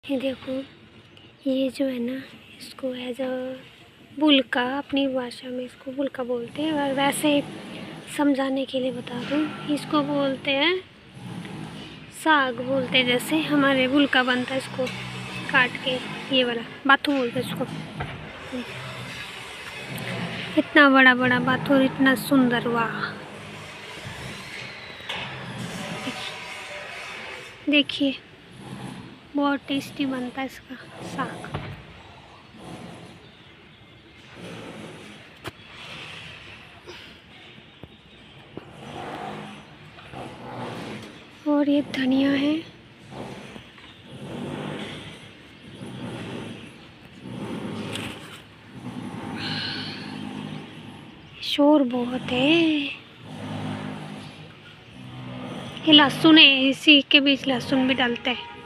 ये देखो, ये जो है ना, इसको एज अ बुल्का, अपनी भाषा में इसको बुल्का बोलते हैं। और वैसे समझाने के लिए बता दूँ, इसको बोलते हैं साग बोलते हैं। जैसे हमारे बुल्का बनता है, इसको काट के, ये वाला बाथू बोलते हैं इसको। इतना बड़ा बड़ा बाथू और इतना सुंदर, वाह। देखिए बहुत टेस्टी बनता है इसका साग। और ये धनिया है, शोर बहुत है। ये लहसुन है, इसी के बीच लहसुन भी डालते हैं।